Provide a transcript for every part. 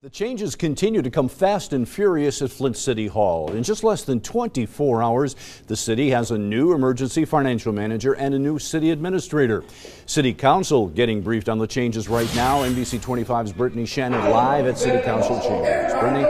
The changes continue to come fast and furious at Flint City Hall. In just less than 24 hours, the city has a new emergency financial manager and a new city administrator. City Council getting briefed on the changes right now. NBC 25's Brittany Shannon live at City Council chambers. Brittany?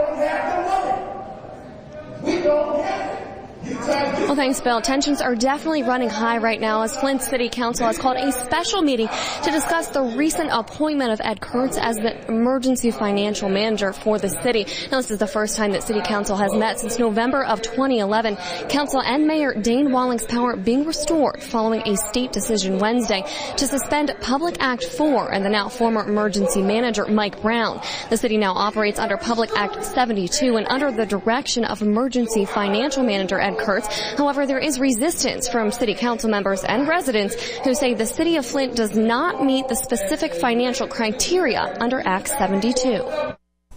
Well, thanks, Bill. Tensions are definitely running high right now as Flint City Council has called a special meeting to discuss the recent appointment of Ed Kurtz as the emergency financial manager for the city. Now, this is the first time that City Council has met since November of 2011. Council and Mayor Dane Walling's power being restored following a state decision Wednesday to suspend Public Act 4 and the now former emergency manager Mike Brown. The city now operates under Public Act 72 and under the direction of emergency financial manager Ed Kurtz. However, there is resistance from City Council members and residents who say the city of Flint does not meet the specific financial criteria under Act 72.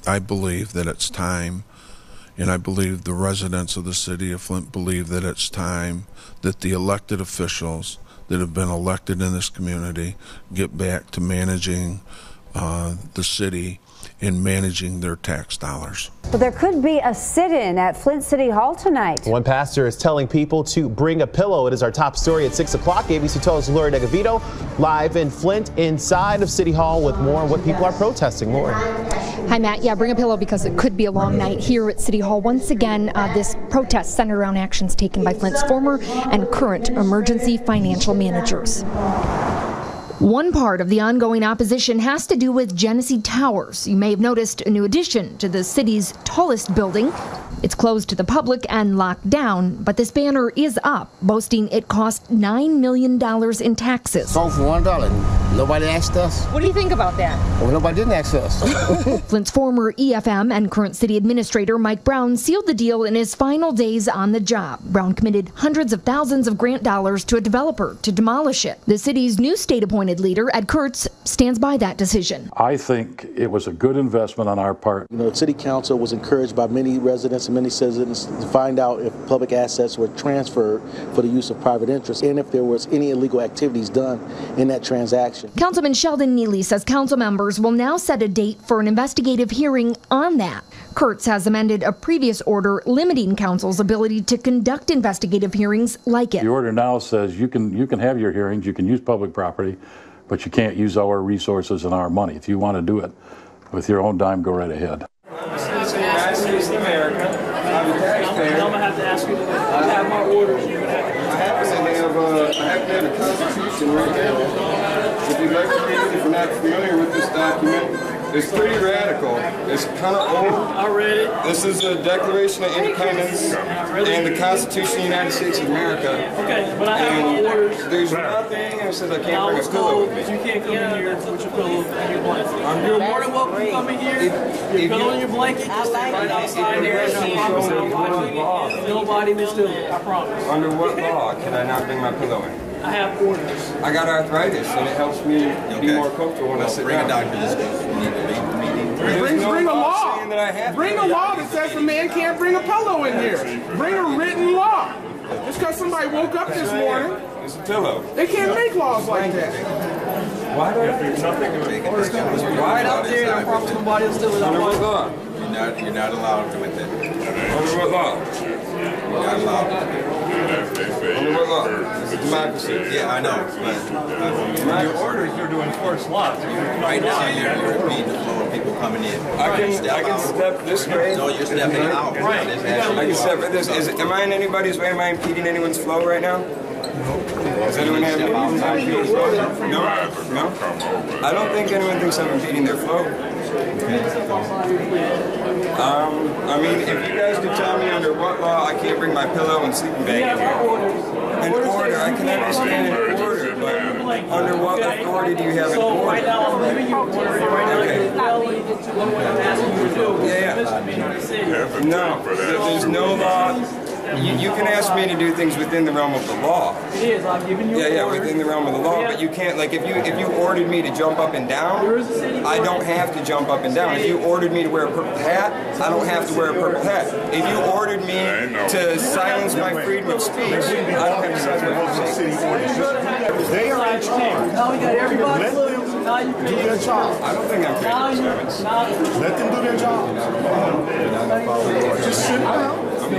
I believe that it's time, and I believe the residents of the city of Flint believe that it's time that the elected officials that have been elected in this community get back to managing the city and managing their tax dollars. But there could be a sit-in at Flint City Hall tonight. One pastor is telling people to bring a pillow. It is our top story at 6 o'clock. ABC 12's Lori Negavito live in Flint inside of City Hall with more on what people are protesting. Lori. Hi, Matt. Yeah, bring a pillow because it could be a long night here at City Hall. Once again, this protest centered around actions taken by Flint's former and current emergency financial managers. One part of the ongoing opposition has to do with Genesee Towers. You may have noticed a new addition to the city's tallest building. It's closed to the public and locked down, but this banner is up, boasting it cost $9 million in taxes. Sold for $1. Nobody asked us. What do you think about that? Well, nobody didn't ask us. Flint's former EFM and current city administrator Mike Brown sealed the deal in his final days on the job. Brown committed hundreds of thousands of grant dollars to a developer to demolish it. The city's new state-appointed leader, Ed Kurtz, stands by that decision. I think it was a good investment on our part. You know, City Council was encouraged by many residents and many citizens to find out if public assets were transferred for the use of private interests and if there was any illegal activities done in that transaction. Councilman Sheldon Neely says council members will now set a date for an investigative hearing on that. Kurtz has amended a previous order limiting council's ability to conduct investigative hearings like it. The order now says you can have your hearings, you can use public property, but you can't use our resources and our money. If you want to do it with your own dime, go right ahead. This is the United States of America. I'm a taxpayer. I'm going to have to ask you to have my orders. I have the Constitution right there. If you'd like to read it, if you're not familiar with this document, it's pretty radical. It's kind of old. I read it. This is the Declaration of Independence and the Constitution of the United States of America. Okay, but I have my orders. There's nothing that says I can't bring a pillow. You can't come in here with your pillow and your blanket. You're more than welcome to come in here. Your pillow and your blanket, just stay right outside there. I promise nobody will steal it. I promise. Under what law can I not bring my pillow in? I have orders. I got arthritis, and it helps me be more comfortable when I sit down. Bring a law. Bring a law that says the man can't bring a pillow in here. Bring a written law. Just because somebody woke up this morning. It's a pillow. They can't make laws like that. Why do I do something to make it? Right out there, I promise nobody will steal it. Under what law? You're not allowed to do it. Under what law? You're not allowed. Under what law? It's a democracy. Yeah, I know. But your orders are to enforce laws. Right now, you're impeding the flow of people coming in. I can step this way. No, you're stepping out. Right. I can step this. Am I in anybody's way? Am I impeding anyone's flow right now? Does anyone have any? No? I don't think anyone thinks I'm impeding their flow. I mean, if you guys could tell me under what law I can't bring my pillow and sleeping bag in here. An order, I can understand an order, but under what authority do you have an order? Right now, I'm giving you an order right now. Yeah. No, there's no law. You can ask me to do things within the realm of the law. It is. I'm giving you. Yeah, within the realm of the law. But you can't. Like, if you ordered me to jump up and down, I don't have to jump up and down. If you ordered me to wear a purple hat, I don't have to wear a purple hat. If you ordered me to silence my freedom of speech, I don't have to silence my freedom of speech. They are in charge. Now we got everybody. Do their job. I don't think I'm creating disturbance. Let them do their job. Just sit down. I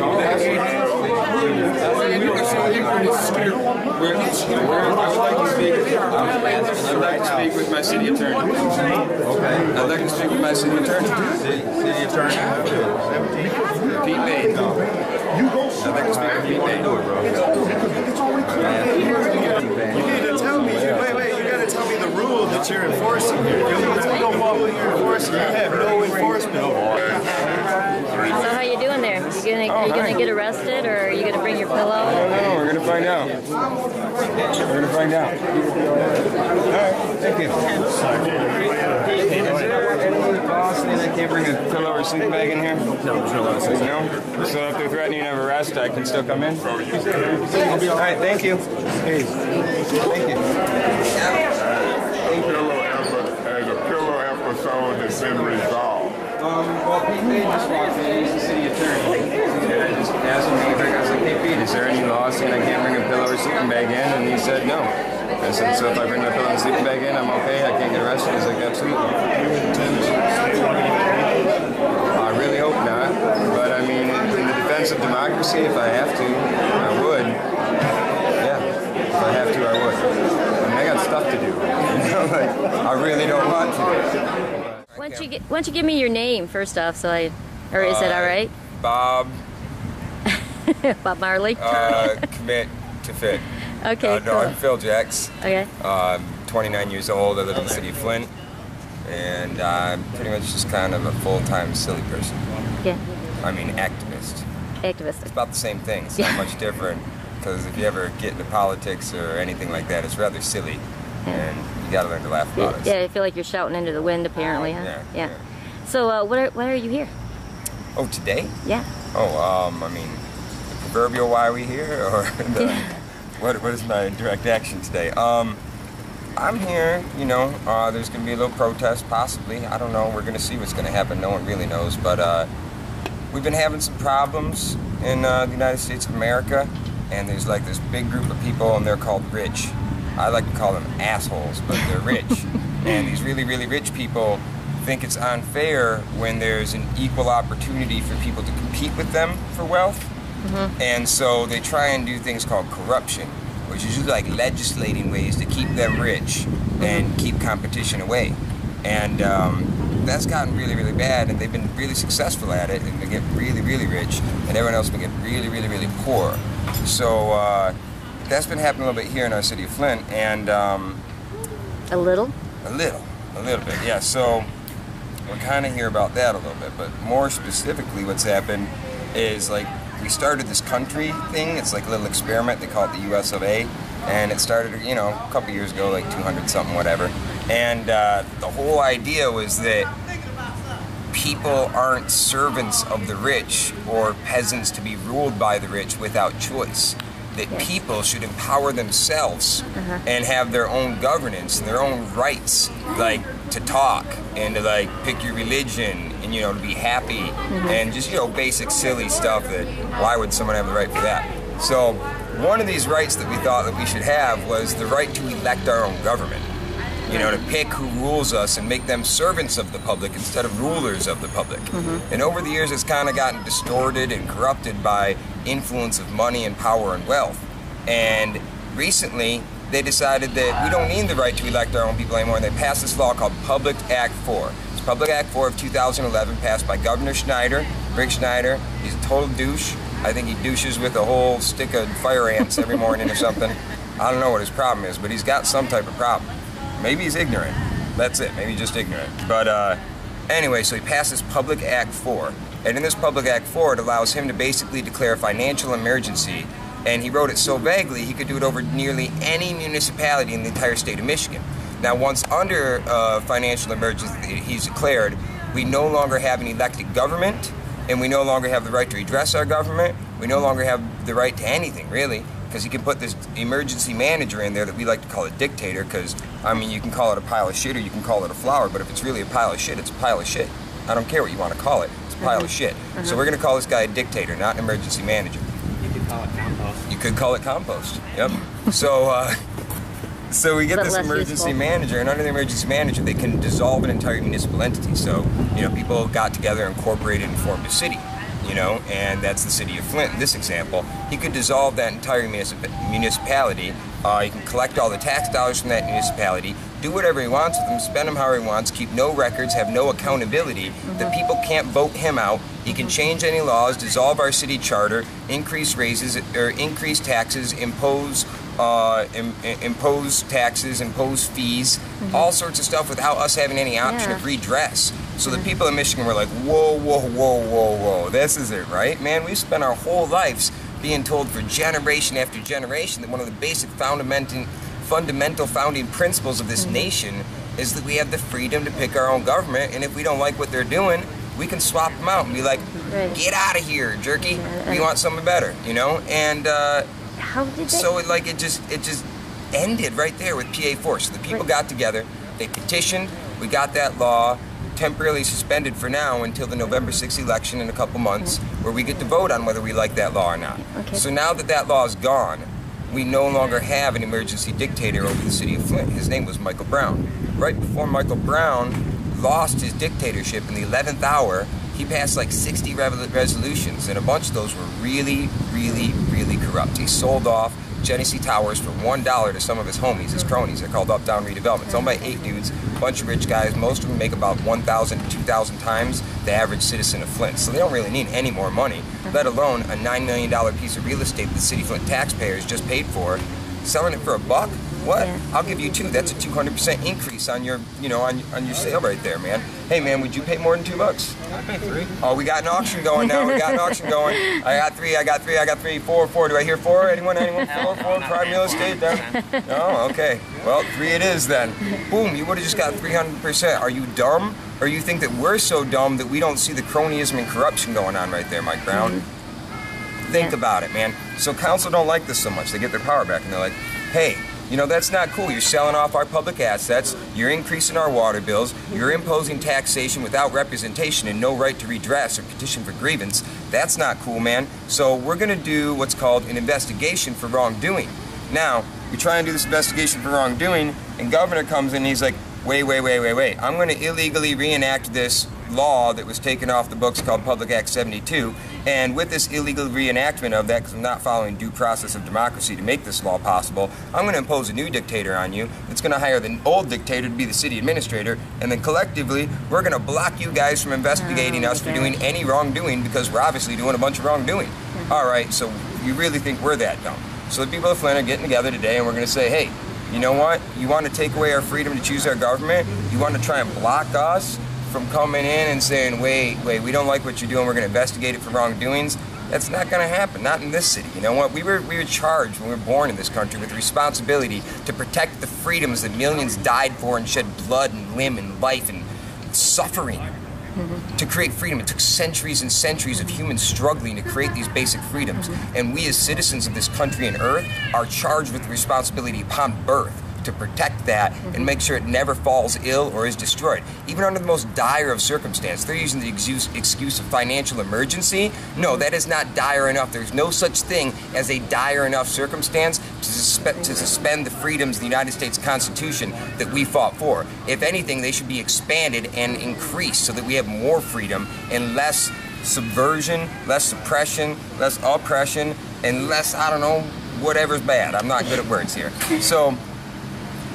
would like to speak with my city attorney. Okay. I'd like to speak with my city attorney. City attorney? Pete May. I'd like to speak with Pete May. You need to tell me. Wait, you got to tell me the rule that you're enforcing here. You have no enforcement over it. So how you doing there? Are you gonna get arrested, or are you gonna bring your pillow? I don't know. We're gonna find out. We're gonna find out. All right. Thank you. Is there any law saying I can't bring a pillow or sleeping bag in here? No, there's no law saying no. So if they're threatening of arrest, I can still come in? All right. Thank you. Hey. Thank you. As a pillow episode has been resolved. Well, Pete May just walked in. He's the city attorney. And I just asked him, I was like, hey, Pete, is there any law saying I can't bring a pillow or sleeping bag in? And he said no. I said, so if I bring my pillow and sleeping bag in, I'm okay? I can't get arrested? He's like, absolutely. I really hope not. But, I mean, in the defense of democracy, if I have to, I would. Yeah, if I have to, I would. I mean, I got stuff to do. You know, like, I really don't want to. Why don't you give me your name first off, or is it all right? Bob. Bob Marley. Commit to fit. Okay, No, cool. I'm Phil Jacks. Okay. 29 years old. I live in the city of Flint, and I'm pretty much just kind of a full-time silly person. Yeah. I mean, activist. Activist. It's about the same thing. It's not much different, because if you ever get into politics or anything like that, it's rather silly, and you got to learn to laugh about it. Yeah, I feel like you're shouting into the wind, apparently, huh? Yeah. So, why are you here? Oh, today? Yeah. Oh, I mean, the proverbial why are we here, or the, what is my direct action today? I'm here, you know, there's going to be a little protest, possibly. I don't know. We're going to see what's going to happen. No one really knows. But we've been having some problems in the United States of America, and there's like this big group of people, and they're called rich. I like to call them assholes, but they're rich. And these really, really rich people think it's unfair when there's an equal opportunity for people to compete with them for wealth. Mm-hmm. And so they try and do things called corruption, which is usually like legislating ways to keep them rich and keep competition away. And that's gotten really, really bad, and they've been really successful at it, and they get really, really rich, and everyone else will get really, really, really poor. So that's been happening a little bit here in our city of Flint, and a little bit, yeah. So we're kind of hear about that a little bit, but more specifically, what's happened is like we started this country thing. It's like a little experiment. They call it the US of A, and it started, you know, a couple years ago, like 200 something, whatever. And the whole idea was that people aren't servants of the rich or peasants to be ruled by the rich without choice. That people should empower themselves and have their own governance and their own rights, like to talk and to like pick your religion and, you know, to be happy and just, you know, basic silly stuff that why would someone have the right for that? So one of these rights that we thought that we should have was the right to elect our own government. You know, to pick who rules us and make them servants of the public instead of rulers of the public. And over the years, it's kind of gotten distorted and corrupted by influence of money and power and wealth. And recently, they decided that we don't need the right to elect our own people anymore, and they passed this law called Public Act 4. It's Public Act 4 of 2011, passed by Governor Schneider, Rick Schneider. He's a total douche. I think he douches with a whole stick of fire ants every morning or something. I don't know what his problem is, but he's got some type of problem. Maybe he's ignorant. That's it. Maybe he's just ignorant. But anyway, so he passed this Public Act 4. And in this Public Act 4, it allows him to basically declare a financial emergency. And he wrote it so vaguely, he could do it over nearly any municipality in the entire state of Michigan. Now, once under financial emergency he's declared, we no longer have an elected government, and we no longer have the right to redress our government. We no longer have the right to anything, really. Because he can put this emergency manager in there that we like to call a dictator, because, I mean, you can call it a pile of shit or you can call it a flower, but if it's really a pile of shit, it's a pile of shit. I don't care what you want to call it. It's a pile of shit. So we're going to call this guy a dictator, not an emergency manager. You could call it compost. You could call it compost, yep. So So we get this emergency manager, and under the emergency manager, they can dissolve an entire municipal entity. So, you know, people got together, incorporated, and formed a city, you know, and that's the city of Flint in this example. He could dissolve that entire municipality. He can collect all the tax dollars from that municipality, do whatever he wants with them, spend them however he wants, keep no records, have no accountability. The people can't vote him out. He can change any laws, dissolve our city charter, increase raises or increase taxes, impose taxes, impose fees, all sorts of stuff without us having any option of redress. So the people of Michigan were like, whoa, whoa, whoa, whoa, whoa, this is it, right? Man, we've spent our whole lives being told for generation after generation that one of the basic fundamental founding principles of this nation is that we have the freedom to pick our own government, and if we don't like what they're doing, we can swap them out and be like, get out of here, jerky. We want something better, you know? And how did they? So it just ended right there with PA force. So the people got together, they petitioned, we got that law temporarily suspended for now until the November 6th election in a couple months, where we get to vote on whether we like that law or not. So now that that law is gone, we no longer have an emergency dictator over the city of Flint. His name was Michael Brown. Right before Michael Brown lost his dictatorship in the 11th hour, he passed like 60 resolutions, and a bunch of those were really, really, really corrupt. He sold off Genesee Towers for $1 to some of his homies, his cronies. They're called Uptown Redevelopment. It's owned by 8 dudes, a bunch of rich guys. Most of them make about 1,000 to 2,000 times the average citizen of Flint. So they don't really need any more money, let alone a $9 million piece of real estate that the city of Flint taxpayers just paid for. Selling it for $1? What? I'll give you 2. That's a 200% increase on your, you know, on your sale right there, man. Hey, man, would you pay more than $2? I'd pay 3. Oh, we got an auction going now. We got an auction going. I got 3. I got 3. I got 3. 4. 4. Do I hear 4? Anyone? 4? Prime real estate down? No. Okay. Well, 3 it is then. Boom. You would have just got 300%. Are you dumb, or you think that we're so dumb that we don't see the cronyism and corruption going on right there, Mike Brown? Think about it, man. So council don't like this so much. They get their power back, and they're like, hey, you know, that's not cool. You're selling off our public assets. You're increasing our water bills. You're imposing taxation without representation and no right to redress or petition for grievance. That's not cool, man. So we're going to do what's called an investigation for wrongdoing. Now, we try and do this investigation for wrongdoing, and governor comes in and he's like, wait. I'm going to illegally reenact this law that was taken off the books called Public Act 72, and with this illegal reenactment of that, because I'm not following due process of democracy to make this law possible, I'm going to impose a new dictator on you that's going to hire the old dictator to be the city administrator, and then collectively, we're going to block you guys from investigating us for doing any wrongdoing, because we're obviously doing a bunch of wrongdoing. All right, so you really think we're that dumb? So the people of Flint are getting together today, and we're going to say, hey, you know what? You want to take away our freedom to choose our government? You want to try and block us from coming in and saying, wait, we don't like what you're doing, we're going to investigate it for wrongdoings? That's not going to happen, not in this city. You know what? We were charged when we were born in this country with the responsibility to protect the freedoms that millions died for and shed blood and limb and life and suffering to create freedom. It took centuries and centuries of humans struggling to create these basic freedoms. And we as citizens of this country and earth are charged with the responsibility upon birth to protect that and make sure it never falls ill or is destroyed. Even under the most dire of circumstance, they're using the excuse of financial emergency. No, that is not dire enough. There's no such thing as a dire enough circumstance to suspend the freedoms of the United States Constitution that we fought for. If anything, they should be expanded and increased so that we have more freedom and less subversion, less suppression, less oppression, and less, I don't know, whatever's bad. I'm not good at words here. So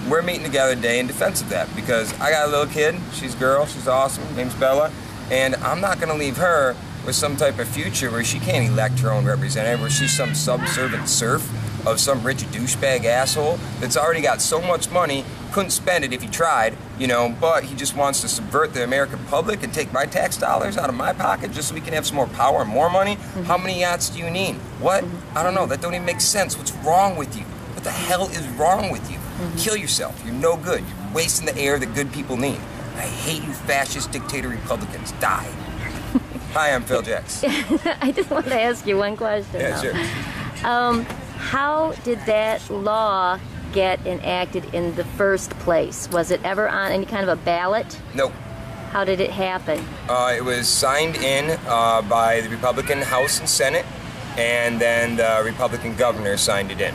we're meeting together today in defense of that, because I got a little kid, she's a girl, she's awesome, her name's Bella, and I'm not going to leave her with some type of future where she can't elect her own representative, where she's some subservient serf of some rich douchebag asshole that's already got so much money, couldn't spend it if he tried, you know, but he just wants to subvert the American public and take my tax dollars out of my pocket just so we can have some more power and more money. How many yachts do you need? What? I don't know. That don't even make sense. What's wrong with you? What the hell is wrong with you? Kill yourself. You're no good. You're wasting the air that good people need. I hate you fascist dictator Republicans. Die. Hi, I'm Phil Jacks. I just want to ask you one question. Yeah, sure. How did that law get enacted in the first place? Was it ever on any kind of a ballot? Nope. How did it happen? It was signed in by the Republican House and Senate, and then the Republican governor signed it in.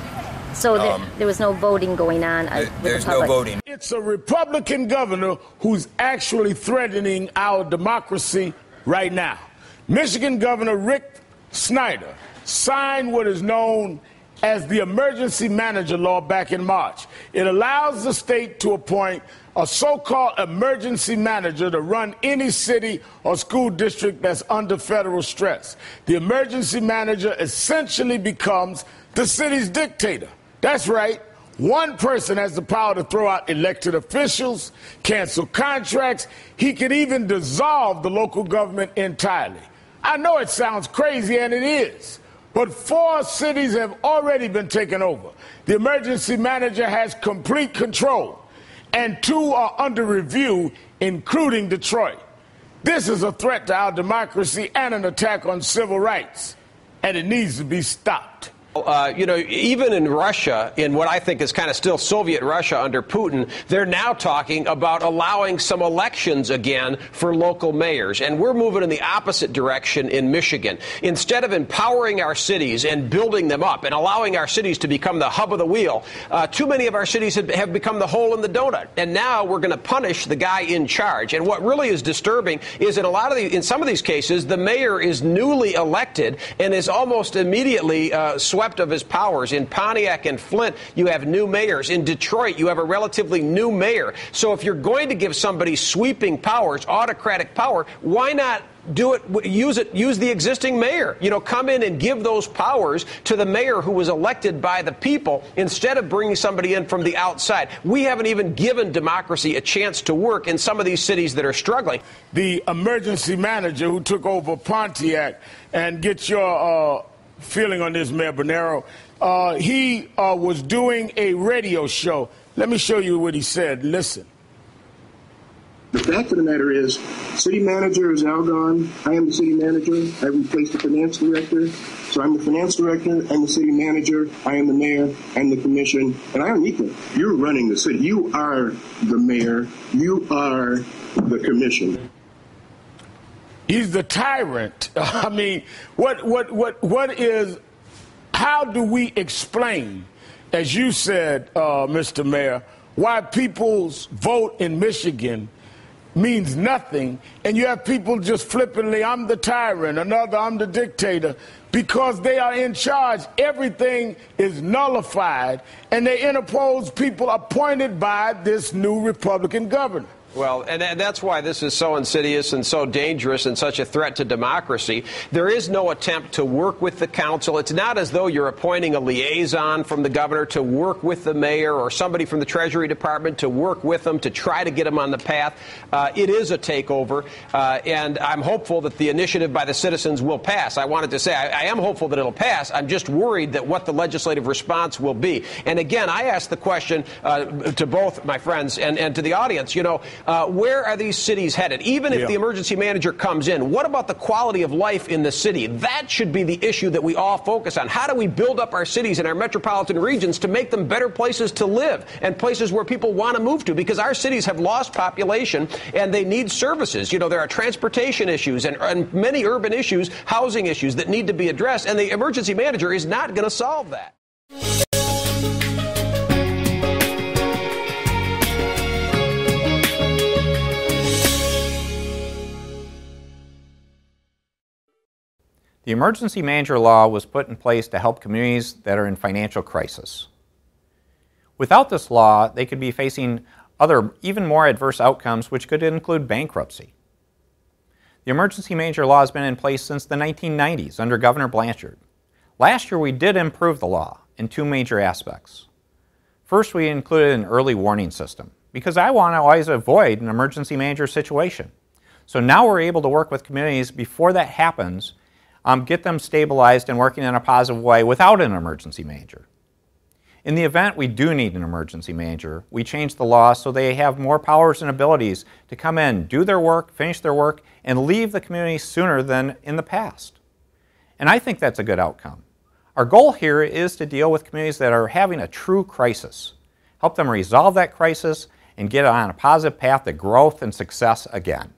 So there was no voting going on with There's the public. no voting. It's a Republican governor who's actually threatening our democracy right now. Michigan Governor Rick Snyder signed what is known as the emergency manager law back in March. It allows the state to appoint a so-called emergency manager to run any city or school district that's under federal stress. The emergency manager essentially becomes the city's dictator. That's right. One person has the power to throw out elected officials, cancel contracts. He can even dissolve the local government entirely. I know it sounds crazy, and it is, but 4 cities have already been taken over. The emergency manager has complete control, and 2 are under review, including Detroit. This is a threat to our democracy and an attack on civil rights, and it needs to be stopped. You know, even in Russia, in what I think is kind of still Soviet Russia under Putin, they're now talking about allowing some elections again for local mayors. And we're moving in the opposite direction in Michigan. Instead of empowering our cities and building them up and allowing our cities to become the hub of the wheel, too many of our cities have become the hole in the donut. And now we're going to punish the guy in charge. And what really is disturbing is that in some of these cases, the mayor is newly elected and is almost immediately swept of his powers. In Pontiac and Flint, you have new mayors. In Detroit, you have a relatively new mayor. So if you're going to give somebody sweeping powers, autocratic power, why not do it? Use the existing mayor. You know, come in and give those powers to the mayor who was elected by the people instead of bringing somebody in from the outside. We haven't even given democracy a chance to work in some of these cities that are struggling. The emergency manager who took over Pontiac, and get your feeling on this, Mayor Bernero. He was doing a radio show. Let me show you what he said. Listen. The fact of the matter is, city manager is now gone. I am the city manager. I replaced the finance director. So I'm the finance director, I'm the city manager, I am the mayor, I'm the commission, and I am equal. You're running the city. You are the mayor. You are the commission. He's the tyrant. I mean, how do we explain, as you said, Mr. Mayor, why people's vote in Michigan means nothing, and you have people just flippantly, I'm the tyrant, another, I'm the dictator, because they are in charge. Everything is nullified, and they interpose people appointed by this new Republican governor. Well, and that's why this is so insidious and so dangerous and such a threat to democracy. There is no attempt to work with the council. It's not as though you're appointing a liaison from the governor to work with the mayor or somebody from the Treasury Department to work with them to try to get them on the path. It is a takeover, and I'm hopeful that the initiative by the citizens will pass. I wanted to say I am hopeful that it'll pass. I'm just worried that what the legislative response will be. And again, I ask the question to both my friends and to the audience, you know, where are these cities headed? Even if the emergency manager comes in, what about the quality of life in the city? That should be the issue that we all focus on. How do we build up our cities and our metropolitan regions to make them better places to live and places where people want to move to? Because our cities have lost population and they need services. You know, there are transportation issues and many urban issues, housing issues that need to be addressed, and the emergency manager is not going to solve that. The emergency manager law was put in place to help communities that are in financial crisis. Without this law, they could be facing other, even more adverse outcomes, which could include bankruptcy. The emergency manager law has been in place since the 1990s under Governor Blanchard. Last year, we did improve the law in 2 major aspects. First, we included an early warning system, because I want to always avoid an emergency manager situation. So now we're able to work with communities before that happens, get them stabilized and working in a positive way without an emergency manager. In the event we do need an emergency manager, we change the law so they have more powers and abilities to come in, do their work, finish their work, and leave the community sooner than in the past. And I think that's a good outcome. Our goal here is to deal with communities that are having a true crisis, help them resolve that crisis, and get on a positive path to growth and success again.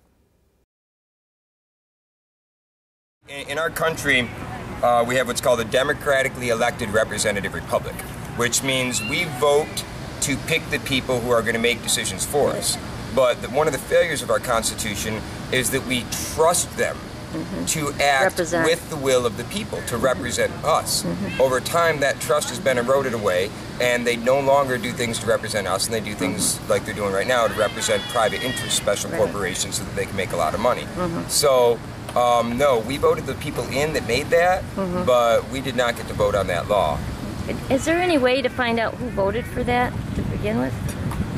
In our country, we have what's called a democratically elected representative republic, which means we vote to pick the people who are going to make decisions for us. But one of the failures of our Constitution is that we trust them to act with the will of the people, to represent us. Over time, that trust has been eroded away, and they no longer do things to represent us, and they do things like they're doing right now to represent private interests, special corporations, so that they can make a lot of money. So, no, we voted the people in that made that, but we did not get to vote on that law. Is there any way to find out who voted for that to begin with?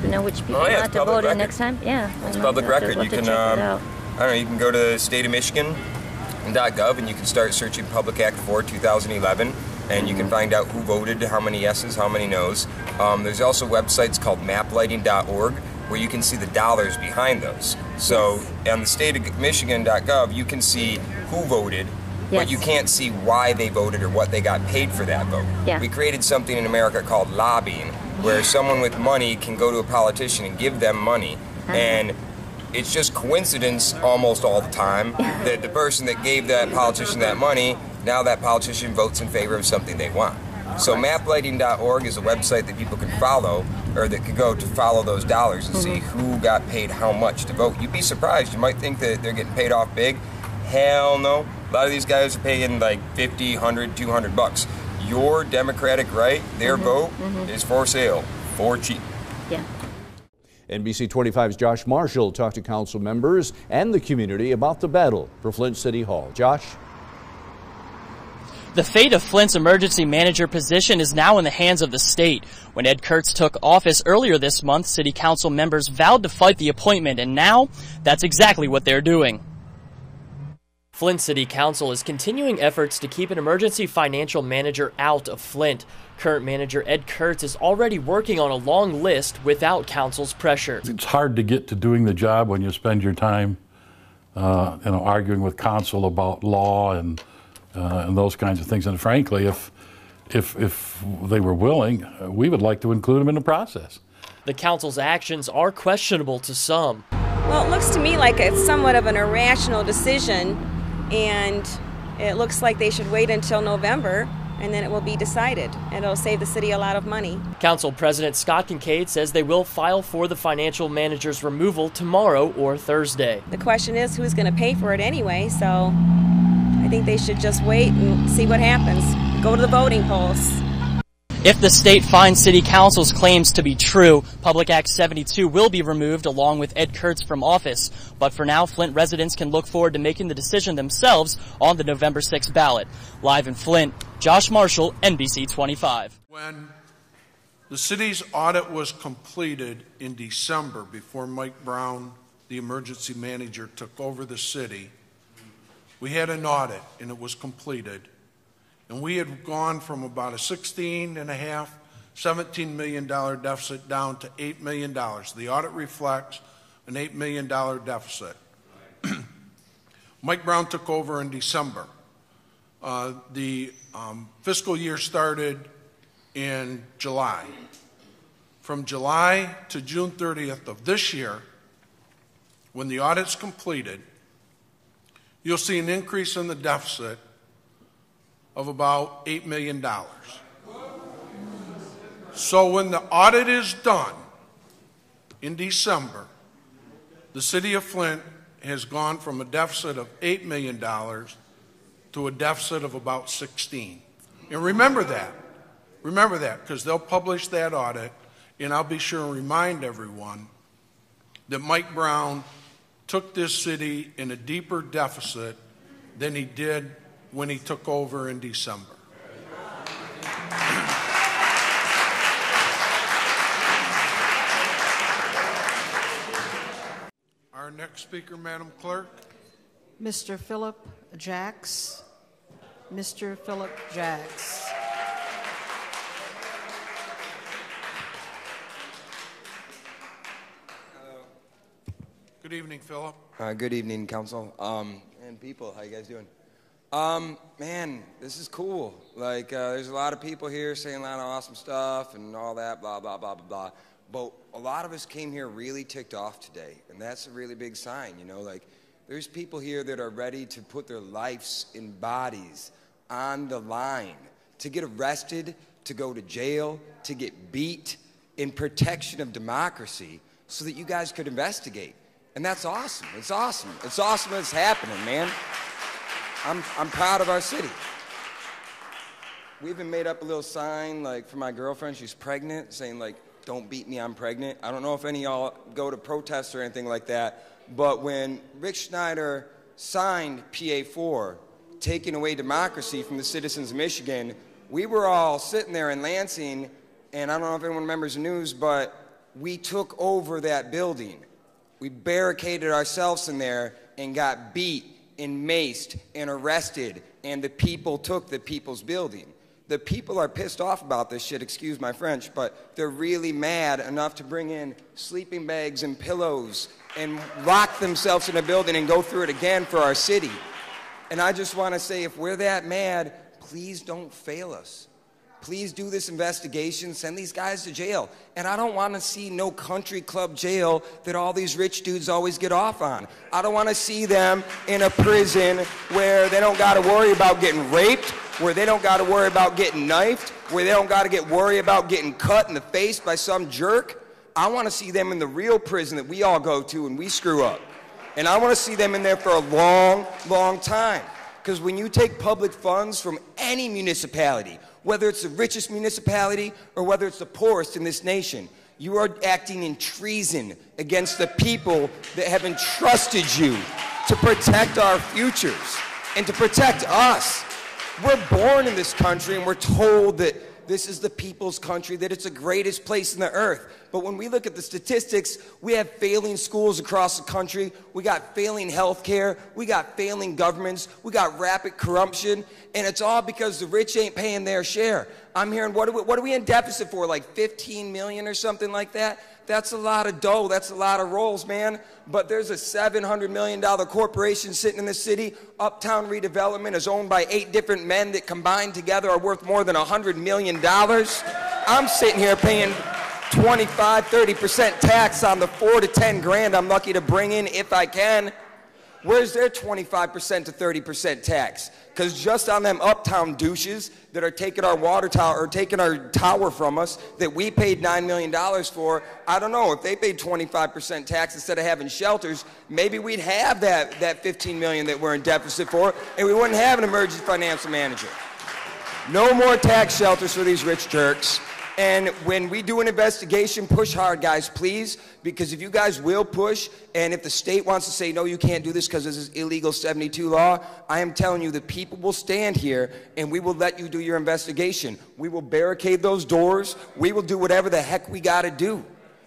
To know which people want to vote in next time? Yeah. It's public record. You can, I don't know, you can go to stateofmichigan.gov and you can start searching Public Act 4 2011 and you can find out who voted, how many yeses, how many noes. There's also websites called maplighting.org where you can see the dollars behind those. So on the stateofmichigan.gov you can see who voted, but you can't see why they voted or what they got paid for that vote. We created something in America called lobbying, where someone with money can go to a politician and give them money, and it's just coincidence almost all the time that the person that gave that politician that money, now that politician votes in favor of something they want. So maplighting.org is a website that people can follow, or that could go to follow those dollars and see who got paid how much to vote. You'd be surprised. You might think that they're getting paid off big. Hell no. A lot of these guys are paying like 50, 100, 200 bucks. Your democratic right, their vote, is for sale, for cheap. NBC 25's Josh Marshall talked to council members and the community about the battle for Flint City Hall. Josh? The fate of Flint's emergency manager position is now in the hands of the state. When Ed Kurtz took office earlier this month, city council members vowed to fight the appointment, and now that's exactly what they're doing. Flint City Council is continuing efforts to keep an emergency financial manager out of Flint. Current manager Ed Kurtz is already working on a long list without council's pressure. It's hard to get to doing the job when you spend your time arguing with council about law and those kinds of things. And frankly, if they were willing, we would like to include them in the process. The council's actions are questionable to some. Well, it looks to me like it's somewhat of an irrational decision, and it looks like they should wait until November, and then it will be decided, and it'll save the city a lot of money. Council President Scott Kincaid says they will file for the financial manager's removal tomorrow or Thursday. The question is who's going to pay for it anyway, so I think they should just wait and see what happens. Go to the voting polls. If the state finds City Council's claims to be true, Public Act 72 will be removed along with Ed Kurtz from office. But for now, Flint residents can look forward to making the decision themselves on the November 6th ballot. Live in Flint, Josh Marshall, NBC 25. When the city's audit was completed in December, before Mike Brown, the emergency manager, took over the city, we had an audit and it was completed. And we had gone from about a $16.5, $17 million deficit down to $8 million. The audit reflects an $8 million deficit. Mike Brown took over in December. The fiscal year started in July. From July to June 30th of this year, when the audit's completed, you'll see an increase in the deficit of about $8 million. So when the audit is done in December, the city of Flint has gone from a deficit of $8 million to a deficit of about 16. And remember that, because they'll publish that audit, and I'll be sure and remind everyone that Mike Brown took this city in a deeper deficit than he did when he took over in December. Our next speaker, Madam Clerk. Mr. Philip Jacks. Mr. Philip Jacks. Good evening, Philip. Good evening, Council. And people, how you guys doing? Man, this is cool. Like, there's a lot of people here saying a lot of awesome stuff and all that, blah, blah, blah, blah, blah. But a lot of us came here really ticked off today, and that's a really big sign, you know? Like, there's people here that are ready to put their lives and bodies on the line, to get arrested, to go to jail, to get beat in protection of democracy so that you guys could investigate. And that's awesome. It's awesome. It's awesome that it's happening, man. I'm proud of our city. We even made up a little sign, like, for my girlfriend. She's pregnant, saying, like, don't beat me, I'm pregnant. I don't know if any of y'all go to protests or anything like that, but when Rick Snyder signed PA4, taking away democracy from the citizens of Michigan, we were all sitting there in Lansing, and I don't know if anyone remembers the news, but we took over that building. We barricaded ourselves in there and got beat and maced and arrested, and the people took the people's building. The people are pissed off about this shit, excuse my French, but they're really mad enough to bring in sleeping bags and pillows and lock themselves in a building and go through it again for our city. And I just want to say, if we're that mad, please don't fail us. Please do this investigation, send these guys to jail. And I don't want to see no country club jail that all these rich dudes always get off on. I don't want to see them in a prison where they don't got to worry about getting raped, where they don't got to worry about getting knifed, where they don't got to worry about getting cut in the face by some jerk. I want to see them in the real prison that we all go to and we screw up. And I want to see them in there for a long, long time. Because when you take public funds from any municipality, whether it's the richest municipality or whether it's the poorest in this nation, you are acting in treason against the people that have entrusted you to protect our futures and to protect us. We're born in this country and we're told that this is the people's country, that it's the greatest place on the earth. But when we look at the statistics, we have failing schools across the country, we got failing health care, we got failing governments, we got rapid corruption, and it's all because the rich ain't paying their share. I'm hearing, what are we in deficit for, like 15 million or something like that? That's a lot of dough, that's a lot of rolls, man. But there's a $700 million corporation sitting in the city. Uptown Redevelopment is owned by 8 different men that combined together are worth more than $100 million. I'm sitting here paying 25, 30% tax on the 4 to 10 grand I'm lucky to bring in if I can. Where's their 25% to 30% tax? Because just on them uptown douches that are taking our water tower or taking our tower from us that we paid $9 million for, I don't know, if they paid 25% tax instead of having shelters, maybe we'd have that $15 million that we're in deficit for, and we wouldn't have an emergency financial manager. No more tax shelters for these rich jerks. And when we do an investigation, push hard, guys, please, because if you guys will push, and if the state wants to say, no, you can't do this because this is illegal 72 law, I am telling you that people will stand here and we will let you do your investigation. We will barricade those doors. We will do whatever the heck we got to do.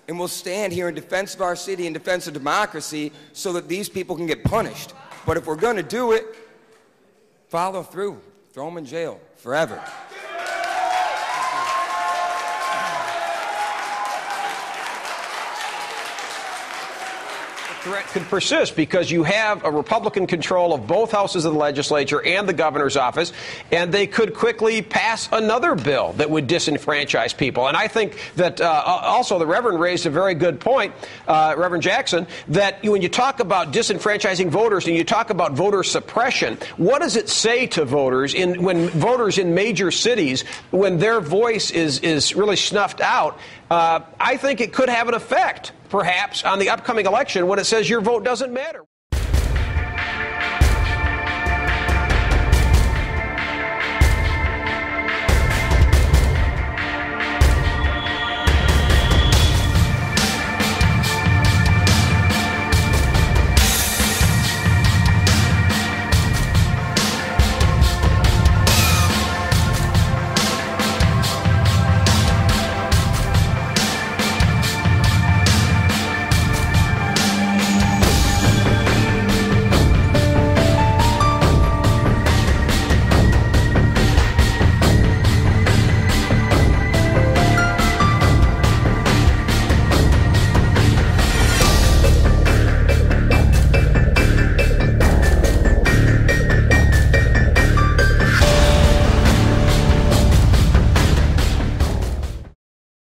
And we'll stand here in defense of our city, in defense of democracy, so that these people can get punished. But if we're going to do it, follow through. Throw them in jail forever. Threat could persist because you have a Republican control of both houses of the legislature and the governor's office, and they could quickly pass another bill that would disenfranchise people. And I think that also the Reverend raised a very good point, Reverend Jackson, that when you talk about disenfranchising voters and you talk about voter suppression, what does it say to voters when voters in major cities, when their voice is really snuffed out? I think it could have an effect, perhaps, on the upcoming election when it says your vote doesn't matter.